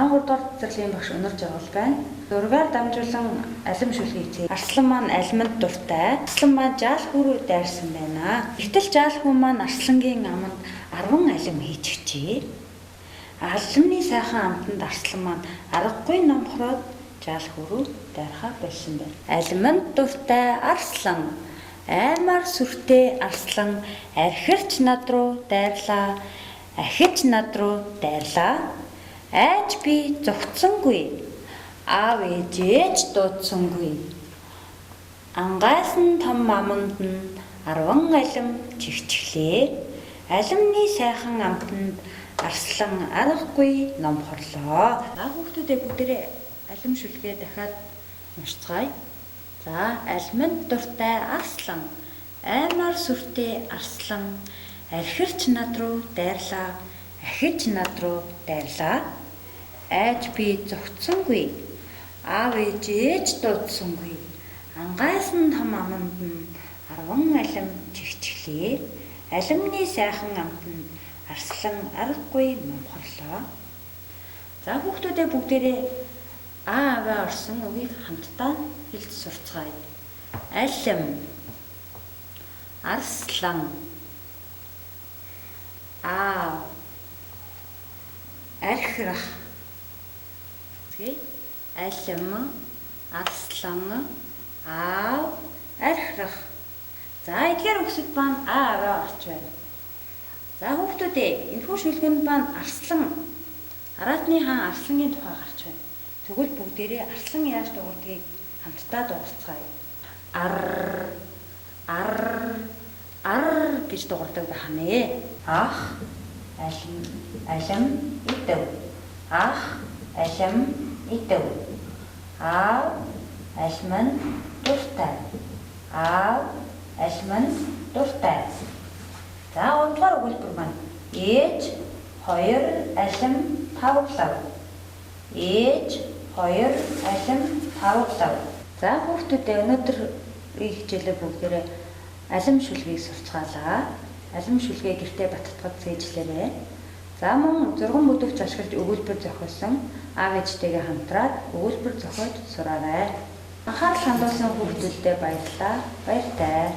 13 дугаар цэцэрлэгийн багш Өнөр Жагвал байна. Зургаар дамжуулан алим шүлгийг Арслан маань алимд дуртай. Арслан маань жаал хүрүү дайрсан байна. Гэтэл жаал хүн маань Арслангийн аманд 10 алим хийчихжээ. Алимны сайхан амтанд Арслан маань аргагүй номхороод жаал хүрүү дайрхаа болсон байна. Алимд дуртай Арслан, аймаар сүртэй Арслан архирч над руу дайрлаа. Ахиж над руу дайрлаа. Айж би зогцсонгүй. Аав ээжээж дуудсангүй. Ангайсан том аманд нь 10 алим чигчлээ. Алимны сайхан амтанд Арслан аргагүй номхорлоо. Хүүхдүүдээ бүгдээрээ алим шүлгээ дахиад уншицгаая. За, алимд дуртай Арслан, аймаар сүртэй Арслан архирч над руу дайрлаа. Ахиж над руу дайрлаа. Айж би зогцсонгүй. Аав ээжээж дуудсангүй. Ангайсан том аманд нь 10 алим чигчлээ. Алимны сайхан амтанд Арслан аргагүй номхорлоо. За, хүүхдүүдээ бүгдээрээ ааваа орсон үгийг хамтдаа хэлж сурцгаая. Алим, Арслан, аав, архирах. Алим, Арслан, аав, архирах. За, эдгээр үгсүүд маань ааваа орж байна. За, хүүхдүүдээ энэхүү шүлгэнд маань Арслан, Араатны хаан Арслангийн тухай гарч байна. Тэгвэл бүгдээрээ Арслан яаж дуурдгийг хамтдаа дуурцгаая. Ар гэж дуурдаг байх нэ. Ах, алим, идэв. Ах, алим, идэв. Аав, алим, дуртай. Аав, алим, дуртай. За, гуравдугаар өгүүлбэр маань ээж 2 алим 5 лав. Ээж 2 алим 5 лав. За, хүүхдүүдээ өнөөдрийн хичээлээр бүгдээрээ алим шүлгийг сурцгаалаа. Алим шүлгээ гэртээ баттгад цээжлээрэй. За, мөн зурган бүдүүгч ашиглаж өгүүлбэр зохиосон аав ээжтэйгээ хамтраад өгүүлбэр зохиож сураарай. Анхаарал хандуулсан хүүхдүүддээ баярлалаа. Баяртай.